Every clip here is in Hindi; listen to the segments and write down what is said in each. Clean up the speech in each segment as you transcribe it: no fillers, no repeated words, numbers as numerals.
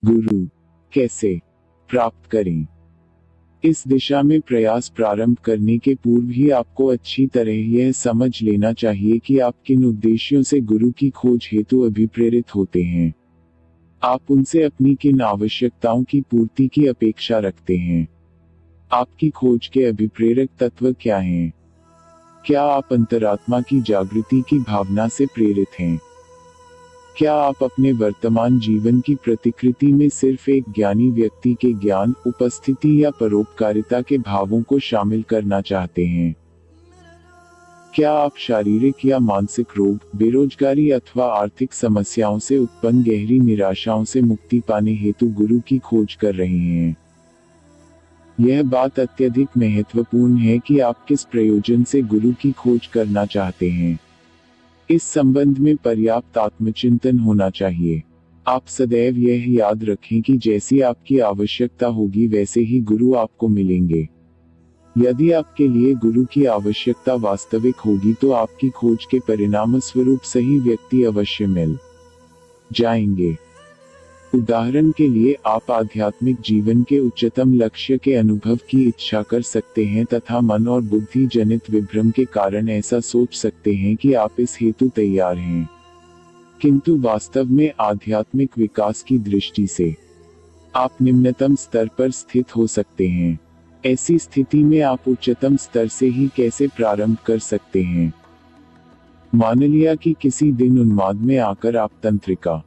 गुरु कैसे प्राप्त करें? इस दिशा में प्रयास प्रारंभ करने के पूर्व ही आपको अच्छी तरह यह समझ लेना चाहिए कि आप किन उद्देश्यों से गुरु की खोज हेतु अभिप्रेरित होते हैं। आप उनसे अपनी किन आवश्यकताओं की पूर्ति की अपेक्षा रखते हैं। आपकी खोज के अभिप्रेरक तत्व क्या हैं? क्या आप अंतरात्मा की जागृति की भावना से प्रेरित हैं? क्या आप अपने वर्तमान जीवन की प्रतिकृति में सिर्फ एक ज्ञानी व्यक्ति के ज्ञान, उपस्थिति या परोपकारिता के भावों को शामिल करना चाहते हैं? क्या आप शारीरिक या मानसिक रोग, बेरोजगारी अथवा आर्थिक समस्याओं से उत्पन्न गहरी निराशाओं से मुक्ति पाने हेतु गुरु की खोज कर रहे हैं? यह बात अत्यधिक महत्वपूर्ण है कि आप किस प्रयोजन से गुरु की खोज करना चाहते हैं। इस संबंध में पर्याप्त आत्मचिंतन होना चाहिए। आप सदैव यह याद रखें कि जैसी आपकी आवश्यकता होगी वैसे ही गुरु आपको मिलेंगे। यदि आपके लिए गुरु की आवश्यकता वास्तविक होगी तो आपकी खोज के परिणाम स्वरूप सही व्यक्ति अवश्य मिल जाएंगे। उदाहरण के लिए, आप आध्यात्मिक जीवन के उच्चतम लक्ष्य के अनुभव की इच्छा कर सकते हैं तथा मन और बुद्धि जनित विभ्रम के कारण ऐसा सोच सकते हैं कि आप इस हेतु तैयार हैं, किंतु वास्तव में आध्यात्मिक विकास की दृष्टि से आप निम्नतम स्तर पर स्थित हो सकते हैं। ऐसी स्थिति में आप उच्चतम स्तर से ही कैसे प्रारंभ कर सकते हैं? मान लिया कि किसी दिन उन्माद में आकर आप तंत्रिका,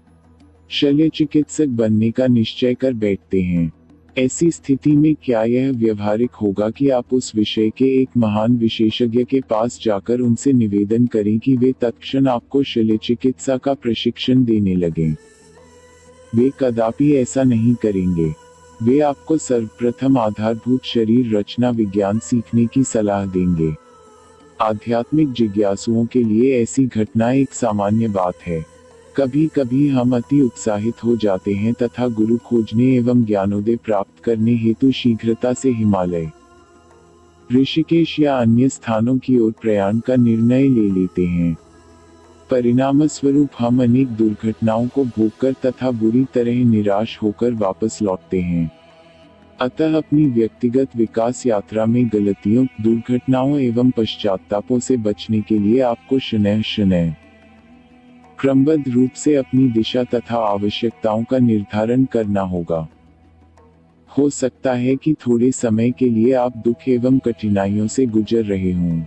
शल्य चिकित्सक बनने का निश्चय कर बैठते हैं। ऐसी स्थिति में क्या यह व्यवहारिक होगा कि आप उस विषय के एक महान विशेषज्ञ के पास जाकर उनसे निवेदन करें कि वे तत्क्षण आपको शल्य चिकित्सा का प्रशिक्षण देने लगें? वे कदापि ऐसा नहीं करेंगे। वे आपको सर्वप्रथम आधारभूत शरीर रचना विज्ञान सीखने की सलाह देंगे। आध्यात्मिक जिज्ञासुओं के लिए ऐसी घटना एक सामान्य बात है। कभी कभी हम अति उत्साहित हो जाते हैं तथा गुरु खोजने एवं ज्ञानोदय प्राप्त करने हेतु शीघ्रता से हिमालय, ऋषिकेश या अन्य स्थानों की ओर प्रयाण का निर्णय ले लेते हैं। परिणाम स्वरूप हम अनेक दुर्घटनाओं को भोगकर तथा बुरी तरह निराश होकर वापस लौटते हैं। अतः अपनी व्यक्तिगत विकास यात्रा में गलतियों, दुर्घटनाओं एवं पश्चात्तापों से बचने के लिए आपको शनैः क्रमबद्ध रूप से अपनी दिशा तथा आवश्यकताओं का निर्धारण करना होगा। हो सकता है कि थोड़े समय के लिए आप दुख एवं कठिनाइयों से गुजर रहे हों।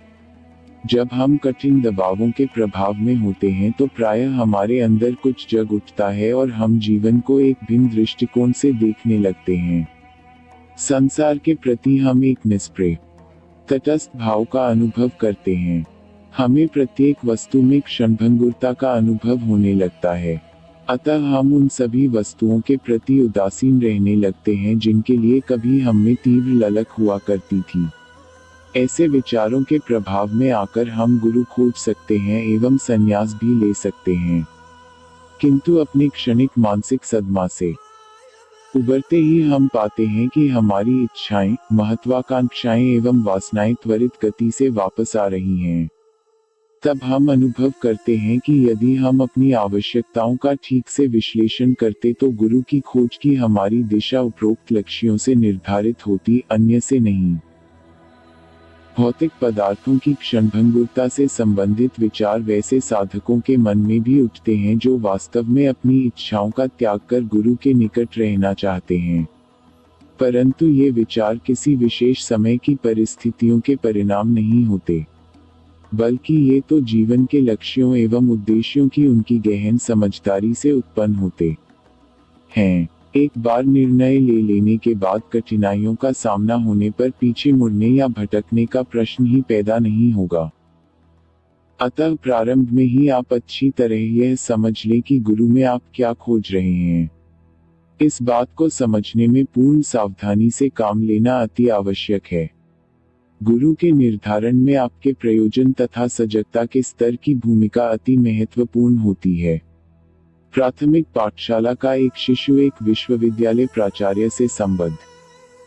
जब हम कठिन दबावों के प्रभाव में होते हैं तो प्रायः हमारे अंदर कुछ जग उठता है और हम जीवन को एक भिन्न दृष्टिकोण से देखने लगते हैं। संसार के प्रति हम एक निष्प्रिय, तटस्थ भाव का अनुभव करते हैं। हमें प्रत्येक वस्तु में क्षणभंगुरता का अनुभव होने लगता है। अतः हम उन सभी वस्तुओं के प्रति उदासीन रहने लगते हैं जिनके लिए कभी हमें तीव्र ललक हुआ करती थी। ऐसे विचारों के प्रभाव में आकर हम गुरु खोज सकते हैं एवं संन्यास भी ले सकते हैं, किंतु अपने क्षणिक मानसिक सदमा से उबरते ही हम पाते हैं कि हमारी इच्छाएं, महत्वाकांक्षाएं एवं वासनाएं त्वरित गति से वापस आ रही हैं। तब हम अनुभव करते हैं कि यदि हम अपनी आवश्यकताओं का ठीक से विश्लेषण करते तो गुरु की खोज की हमारी दिशा उपरोक्त लक्ष्यों से निर्धारित होती, अन्य से नहीं। भौतिक पदार्थों की क्षणभंगुरता से संबंधित विचार वैसे साधकों के मन में भी उठते हैं जो वास्तव में अपनी इच्छाओं का त्याग कर गुरु के निकट रहना चाहते हैं। परंतु ये विचार किसी विशेष समय की परिस्थितियों के परिणाम नहीं होते, बल्कि ये तो जीवन के लक्ष्यों एवं उद्देश्यों की उनकी गहन समझदारी से उत्पन्न होते हैं। एक बार निर्णय ले लेने के बाद कठिनाइयों का सामना होने पर पीछे मुड़ने या भटकने का प्रश्न ही पैदा नहीं होगा। अतः प्रारंभ में ही आप अच्छी तरह यह समझ लें कि गुरु में आप क्या खोज रहे हैं। इस बात को समझने में पूर्ण सावधानी से काम लेना अति आवश्यक है। गुरु के निर्धारण में आपके प्रयोजन तथा सजगता के स्तर की भूमिका अति महत्वपूर्ण होती है। प्राथमिक पाठशाला का एक शिशु एक विश्वविद्यालय प्राचार्य से संबद्ध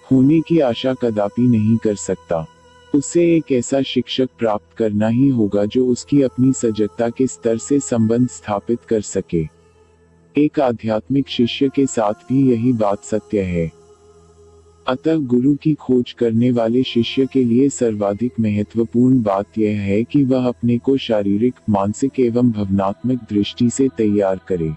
होने की आशा कदापि नहीं कर सकता। उसे एक ऐसा शिक्षक प्राप्त करना ही होगा जो उसकी अपनी सजगता के स्तर से संबंध स्थापित कर सके। एक आध्यात्मिक शिष्य के साथ भी यही बात सत्य है। अतः गुरु की खोज करने वाले शिष्य के लिए सर्वाधिक महत्वपूर्ण बात यह है कि वह अपने को शारीरिक, मानसिक एवं भावनात्मक दृष्टि से तैयार करे।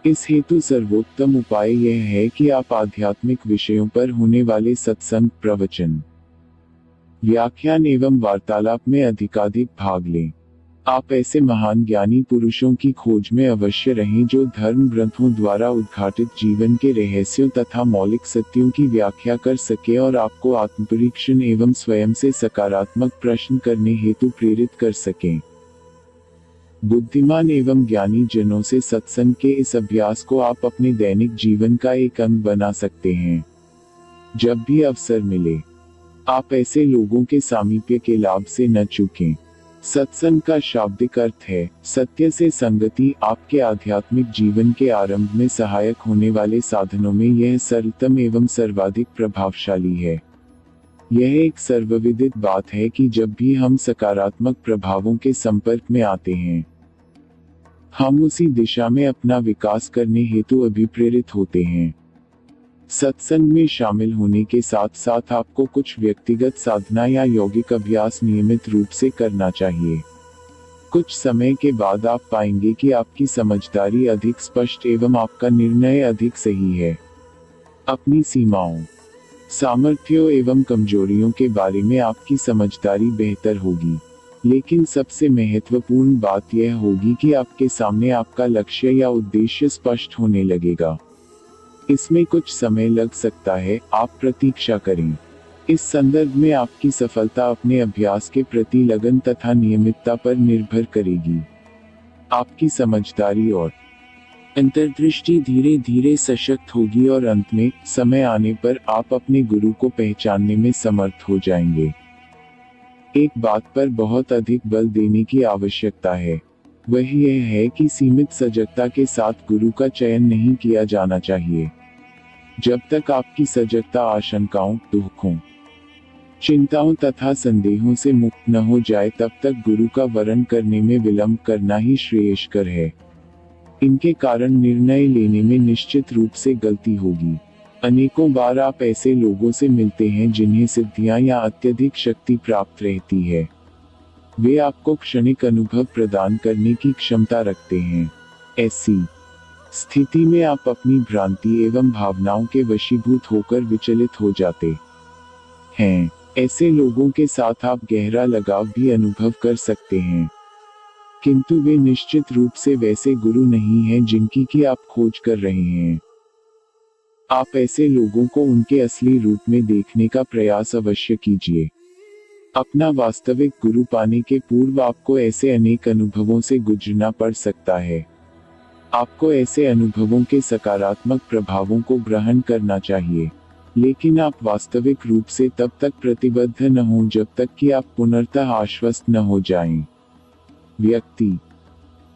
इस हेतु सर्वोत्तम उपाय यह है कि आप आध्यात्मिक विषयों पर होने वाले सत्संग, प्रवचन, व्याख्यान एवं वार्तालाप में अधिकाधिक भाग लें। आप ऐसे महान ज्ञानी पुरुषों की खोज में अवश्य रहें जो धर्म ग्रंथों द्वारा उद्घाटित जीवन के रहस्यों तथा मौलिक सत्यों की व्याख्या कर सके और आपको आत्मपरीक्षण एवं स्वयं से सकारात्मक प्रश्न करने हेतु प्रेरित कर सकें। बुद्धिमान एवं ज्ञानी जनों से सत्संग के इस अभ्यास को आप अपने दैनिक जीवन का एक अंग बना सकते हैं। जब भी अवसर मिले, आप ऐसे लोगों के सामीप्य के लाभ से न चूकें। सत्संग का शाब्दिक अर्थ है सत्य से संगति। आपके आध्यात्मिक जीवन के आरंभ में सहायक होने वाले साधनों में यह सरलतम एवं सर्वाधिक प्रभावशाली है। यह एक सर्वविदित बात है कि जब भी हम सकारात्मक प्रभावों के संपर्क में आते हैं, हम उसी दिशा में अपना विकास करने हेतु अभिप्रेरित होते हैं। सत्संग में शामिल होने के साथ साथ आपको कुछ व्यक्तिगत साधना या यौगिक अभ्यास नियमित रूप से करना चाहिए। कुछ समय के बाद आप पाएंगे कि आपकी समझदारी अधिक स्पष्ट एवं आपका निर्णय अधिक सही है। अपनी सीमाओं, सामर्थ्यों एवं कमजोरियों के बारे में आपकी समझदारी बेहतर होगी। लेकिन सबसे महत्वपूर्ण बात यह होगी कि आपके सामने आपका लक्ष्य या उद्देश्य स्पष्ट होने लगेगा। इसमें कुछ समय लग सकता है, आप प्रतीक्षा करें। इस संदर्भ में आपकी सफलता अपने अभ्यास के प्रति लगन तथा नियमितता पर निर्भर करेगी। आपकी समझदारी और अंतर्दृष्टि धीरे धीरे सशक्त होगी और अंत में समय आने पर आप अपने गुरु को पहचानने में समर्थ हो जाएंगे। एक बात पर बहुत अधिक बल देने की आवश्यकता है, वह यह है कि सीमित सजगता के साथ गुरु का चयन नहीं किया जाना चाहिए। जब तक आपकी सजगता आशंकाओं, दुखों, चिंताओं तथा संदेहों से मुक्त न हो जाए तब तक गुरु का वरण करने में विलंब करना ही श्रेयस्कर है। इनके कारण निर्णय लेने में निश्चित रूप से गलती होगी। अनेकों बार आप ऐसे लोगों से मिलते हैं जिन्हें सिद्धियां या अत्यधिक शक्ति प्राप्त रहती है। वे आपको क्षणिक अनुभव प्रदान करने की क्षमता रखते हैं। ऐसी स्थिति में आप अपनी भ्रांति एवं भावनाओं के वशीभूत होकर विचलित हो जाते हैं। ऐसे लोगों के साथ आप गहरा लगाव भी अनुभव कर सकते हैं, किंतु वे निश्चित रूप से वैसे गुरु नहीं हैं जिनकी की आप खोज कर रहे हैं। आप ऐसे लोगों को उनके असली रूप में देखने का प्रयास अवश्य कीजिए। अपना वास्तविक गुरु पाने के पूर्व आपको ऐसे अनेक अनुभवों से गुजरना पड़ सकता है। आपको ऐसे अनुभवों के सकारात्मक प्रभावों को ग्रहण करना चाहिए, लेकिन आप वास्तविक रूप से तब तक प्रतिबद्ध न हों जब तक कि आप पुनर्तः आश्वस्त न हो जाएं। व्यक्ति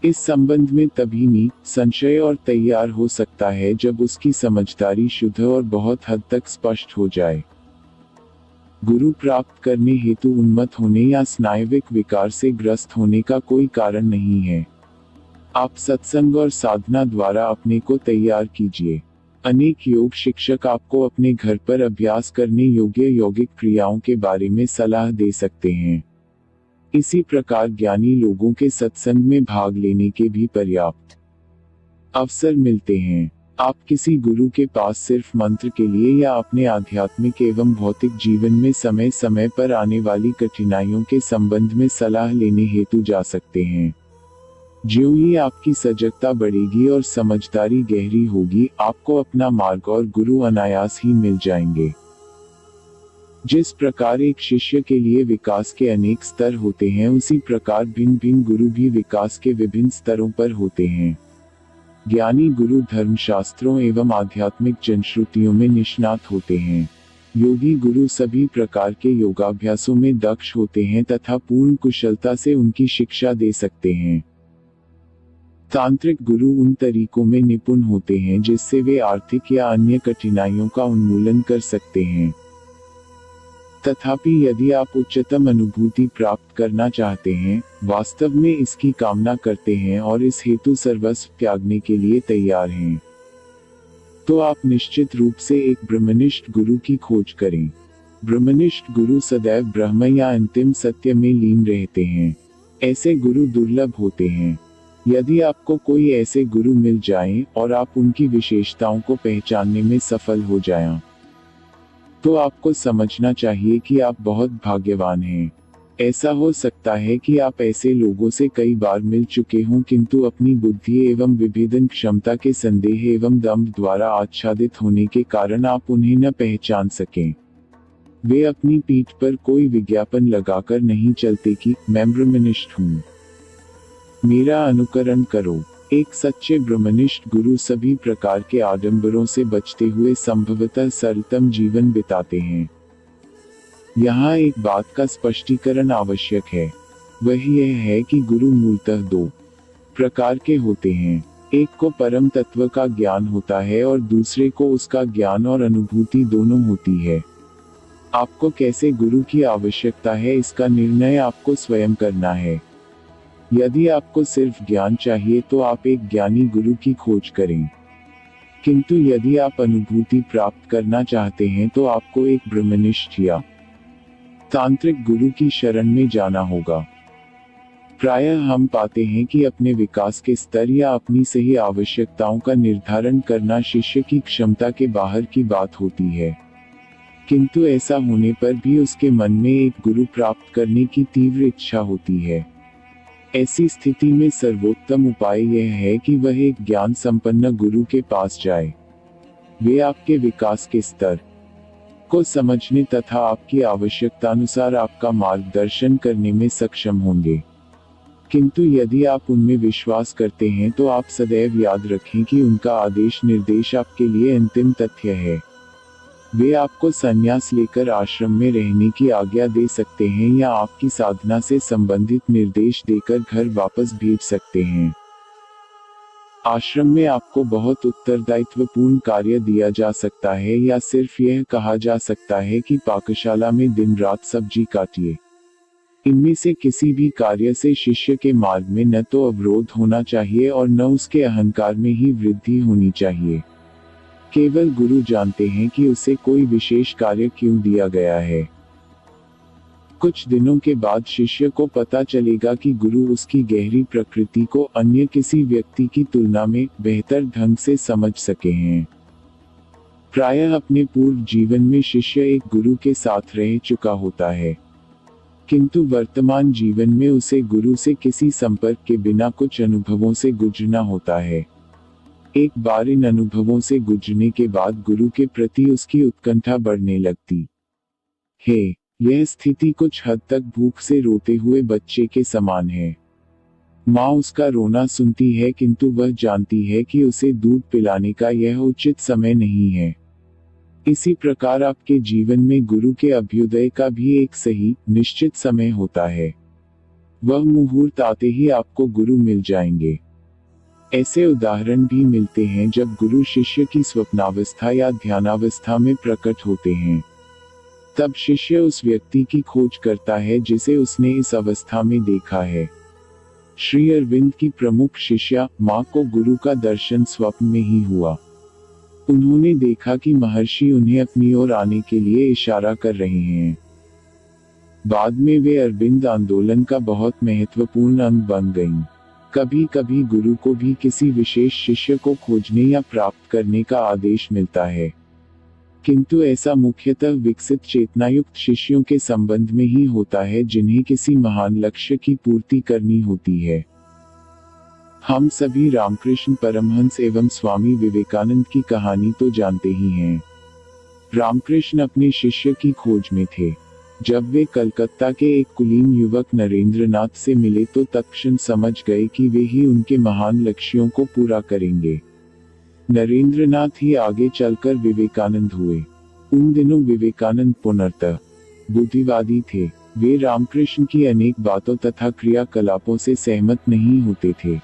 इस संबंध में तभी संशय और तैयार हो सकता है जब उसकी समझदारी शुद्ध और बहुत हद तक स्पष्ट हो जाए। गुरु प्राप्त करने हेतु उन्मत्त होने या स्नायविक विकार से ग्रस्त होने का कोई कारण नहीं है। आप सत्संग और साधना द्वारा अपने को तैयार कीजिए। अनेक योग शिक्षक आपको अपने घर पर अभ्यास करने योग्य यौगिक क्रियाओं के बारे में सलाह दे सकते हैं। इसी प्रकार ज्ञानी लोगों के सत्संग में भाग लेने के भी पर्याप्त अवसर मिलते हैं। आप किसी गुरु के पास सिर्फ मंत्र के लिए या अपने आध्यात्मिक एवं भौतिक जीवन में समय समय पर आने वाली कठिनाइयों के संबंध में सलाह लेने हेतु जा सकते हैं। ज्यों ही आपकी सजगता बढ़ेगी और समझदारी गहरी होगी, आपको अपना मार्ग और गुरु अनायास ही मिल जाएंगे। जिस प्रकार एक शिष्य के लिए विकास के अनेक स्तर होते हैं, उसी प्रकार भिन्न भिन्न गुरु भी विकास के विभिन्न स्तरों पर होते हैं। ज्ञानी गुरु धर्मशास्त्रों एवं आध्यात्मिक जनश्रुतियों में निष्णात होते हैं। योगी गुरु सभी प्रकार के योगाभ्यासों में दक्ष होते हैं तथा पूर्ण कुशलता से उनकी शिक्षा दे सकते हैं। तांत्रिक गुरु उन तरीकों में निपुण होते हैं जिससे वे आर्थिक या अन्य कठिनाइयों का उन्मूलन कर सकते हैं। तथापि यदि आप उच्चतम अनुभूति प्राप्त करना चाहते हैं, वास्तव में इसकी कामना करते हैं और इस हेतु सर्वस्व त्यागने के लिए तैयार हैं, तो आप निश्चित रूप से एक ब्रह्मनिष्ठ गुरु की खोज करें। ब्रह्मनिष्ठ गुरु सदैव ब्रह्म या अंतिम सत्य में लीन रहते हैं। ऐसे गुरु दुर्लभ होते हैं। यदि आपको कोई ऐसे गुरु मिल जाएं और आप उनकी विशेषताओं को पहचानने में सफल हो जाएं, तो आपको समझना चाहिए कि आप बहुत भाग्यवान हैं। ऐसा हो सकता है कि आप ऐसे लोगों से कई बार मिल चुके हों, किंतु अपनी बुद्धि एवं विभेदन क्षमता के संदेह एवं दंभ द्वारा आच्छादित होने के कारण आप उन्हें न पहचान सकें। वे अपनी पीठ पर कोई विज्ञापन लगाकर नहीं चलते कि मैं ब्रह्मनिष्ठ हूँ, मेरा अनुकरण करो। एक सच्चे ब्रह्मनिष्ठ गुरु सभी प्रकार के आडंबरों से बचते हुए संभवतः सरलतम जीवन बिताते हैं। यहाँ एक बात का स्पष्टीकरण आवश्यक है, वह यह है कि गुरु मूलतः दो प्रकार के होते हैं। एक को परम तत्व का ज्ञान होता है और दूसरे को उसका ज्ञान और अनुभूति दोनों होती है। आपको कैसे गुरु की आवश्यकता है, इसका निर्णय आपको स्वयं करना है। यदि आपको सिर्फ ज्ञान चाहिए तो आप एक ज्ञानी गुरु की खोज करें, किंतु यदि आप अनुभूति प्राप्त करना चाहते हैं तो आपको एक ब्रह्मनिष्ठ या तांत्रिक गुरु की शरण में जाना होगा। प्रायः हम पाते हैं कि अपने विकास के स्तर या अपनी सही आवश्यकताओं का निर्धारण करना शिष्य की क्षमता के बाहर की बात होती है, किंतु ऐसा होने पर भी उसके मन में एक गुरु प्राप्त करने की तीव्र इच्छा होती है। ऐसी स्थिति में सर्वोत्तम उपाय यह है कि वह एक ज्ञान संपन्न गुरु के पास जाए। वे आपके विकास के स्तर को समझने तथा आपकी आवश्यकतानुसार आपका मार्गदर्शन करने में सक्षम होंगे। किंतु यदि आप उनमें विश्वास करते हैं तो आप सदैव याद रखें कि उनका आदेश निर्देश आपके लिए अंतिम तथ्य है। वे आपको संन्यास लेकर आश्रम में रहने की आज्ञा दे सकते हैं या आपकी साधना से संबंधित निर्देश देकर घर वापस भेज सकते हैं। आश्रम में आपको बहुत उत्तरदायित्वपूर्ण कार्य दिया जा सकता है या सिर्फ यह कहा जा सकता है कि पाकशाला में दिन रात सब्जी काटिए। इनमें से किसी भी कार्य से शिष्य के मार्ग में न तो अवरोध होना चाहिए और न उसके अहंकार में ही वृद्धि होनी चाहिए। केवल गुरु जानते हैं कि उसे कोई विशेष कार्य क्यों दिया गया है। कुछ दिनों के बाद शिष्य को पता चलेगा कि गुरु उसकी गहरी प्रकृति को अन्य किसी व्यक्ति की तुलना में बेहतर ढंग से समझ सके हैं। प्रायः अपने पूर्व जीवन में शिष्य एक गुरु के साथ रह चुका होता है, किंतु वर्तमान जीवन में उसे गुरु से किसी संपर्क के बिना कुछ अनुभवों से गुजरना होता है। एक बार इन अनुभवों से गुजरने के बाद गुरु के प्रति उसकी उत्कंठा बढ़ने लगती है। यह स्थिति कुछ हद तक भूख से रोते हुए बच्चे के समान है। माँ उसका रोना सुनती है, किंतु वह जानती है कि उसे दूध पिलाने का यह उचित समय नहीं है। इसी प्रकार आपके जीवन में गुरु के अभ्युदय का भी एक सही निश्चित समय होता है। वह मुहूर्त आते ही आपको गुरु मिल जाएंगे। ऐसे उदाहरण भी मिलते हैं जब गुरु शिष्य की स्वप्नावस्था या ध्यानावस्था में प्रकट होते हैं। तब शिष्य उस व्यक्ति की खोज करता है जिसे उसने इस अवस्था में देखा है। श्री अरविंद की प्रमुख शिष्या माँ को गुरु का दर्शन स्वप्न में ही हुआ। उन्होंने देखा कि महर्षि उन्हें अपनी ओर आने के लिए इशारा कर रहे हैं। बाद में वे अरविंद आंदोलन का बहुत महत्वपूर्ण अंग बन गईं। कभी कभी गुरु को भी किसी विशेष शिष्य को खोजने या प्राप्त करने का आदेश मिलता है, किंतु ऐसा मुख्यतः विकसित चेतनायुक्त शिष्यों के संबंध में ही होता है जिन्हें किसी महान लक्ष्य की पूर्ति करनी होती है। हम सभी रामकृष्ण परमहंस एवं स्वामी विवेकानंद की कहानी तो जानते ही हैं। रामकृष्ण अपने शिष्य की खोज में थे। जब वे कलकत्ता के एक कुलीन युवक नरेंद्रनाथ से मिले तो तत्क्षण समझ गए कि वे ही उनके महान लक्ष्यों को पूरा करेंगे। नरेंद्रनाथ ही आगे चलकर विवेकानंद हुए। उन दिनों विवेकानंद पूर्णतः बुद्धिवादी थे। वे रामकृष्ण की अनेक बातों तथा क्रियाकलापों से सहमत नहीं होते थे।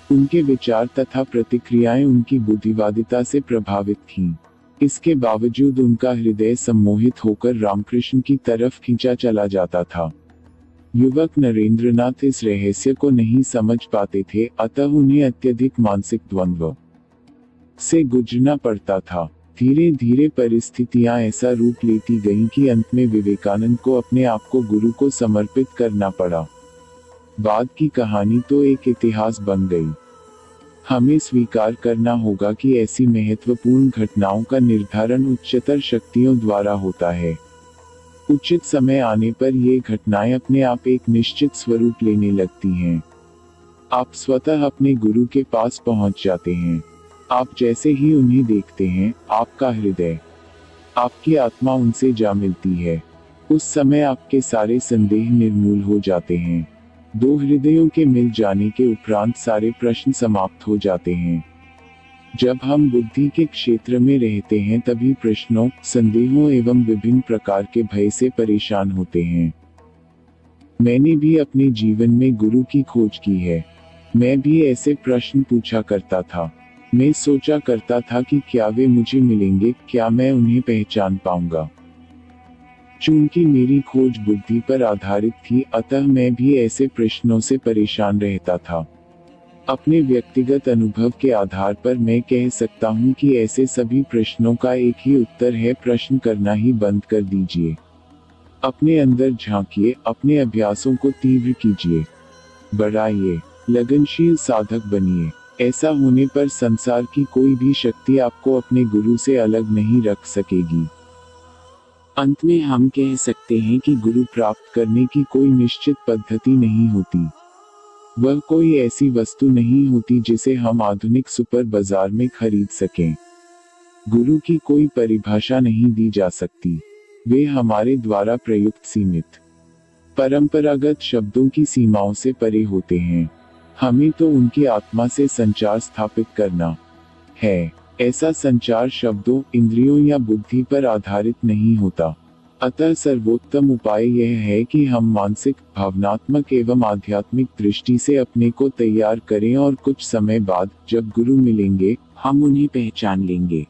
उनके विचार तथा प्रतिक्रियाएं उनकी बुद्धिवादिता से प्रभावित थीं। इसके बावजूद उनका हृदय सम्मोहित होकर रामकृष्ण की तरफ खींचा चला जाता था। युवक नरेंद्रनाथ इस रहस्य को नहीं समझ पाते थे, अतः उन्हें अत्यधिक मानसिक द्वंद्व से गुजरना पड़ता था। धीरे धीरे परिस्थितियां ऐसा रूप लेती गईं कि अंत में विवेकानंद को अपने आप को गुरु को समर्पित करना पड़ा। बाद की कहानी तो एक इतिहास बन गई। हमें स्वीकार करना होगा कि ऐसी महत्वपूर्ण घटनाओं का निर्धारण उच्चतर शक्तियों द्वारा होता है। उचित समय आने पर ये घटनाएं अपने आप एक निश्चित स्वरूप लेने लगती हैं। आप स्वतः अपने गुरु के पास पहुंच जाते हैं। आप जैसे ही उन्हें देखते हैं, आपका हृदय, आपकी आत्मा उनसे जा मिलती है। उस समय आपके सारे संदेह निर्मूल हो जाते हैं। दो हृदयों के मिल जाने के उपरांत सारे प्रश्न समाप्त हो जाते हैं। जब हम बुद्धि के क्षेत्र में रहते हैं तभी प्रश्नों, संदेहों एवं विभिन्न प्रकार के भय से परेशान होते हैं। मैंने भी अपने जीवन में गुरु की खोज की है। मैं भी ऐसे प्रश्न पूछा करता था। मैं सोचा करता था कि क्या वे मुझे मिलेंगे, क्या मैं उन्हें पहचान पाऊंगा। चूंकि मेरी खोज बुद्धि पर आधारित थी, अतः मैं भी ऐसे प्रश्नों से परेशान रहता था। अपने व्यक्तिगत अनुभव के आधार पर मैं कह सकता हूं कि ऐसे सभी प्रश्नों का एक ही उत्तर है, प्रश्न करना ही बंद कर दीजिए। अपने अंदर झांकिए, अपने अभ्यासों को तीव्र कीजिए, बढ़ाइए, लगनशील साधक बनिए। ऐसा होने पर संसार की कोई भी शक्ति आपको अपने गुरु से अलग नहीं रख सकेगी। अंत में हम कह सकते हैं कि गुरु प्राप्त करने की कोई निश्चित पद्धति नहीं होती। वह कोई ऐसी वस्तु नहीं होती जिसे हम आधुनिक सुपर बाजार में खरीद सकें। गुरु की कोई परिभाषा नहीं दी जा सकती। वे हमारे द्वारा प्रयुक्त सीमित, परंपरागत शब्दों की सीमाओं से परे होते हैं। हमें तो उनकी आत्मा से संचार स्थापित करना है। ऐसा संचार शब्दों, इंद्रियों या बुद्धि पर आधारित नहीं होता। अतः सर्वोत्तम उपाय यह है कि हम मानसिक, भावनात्मक एवं आध्यात्मिक दृष्टि से अपने को तैयार करें और कुछ समय बाद, जब गुरु मिलेंगे, हम उन्हें पहचान लेंगे।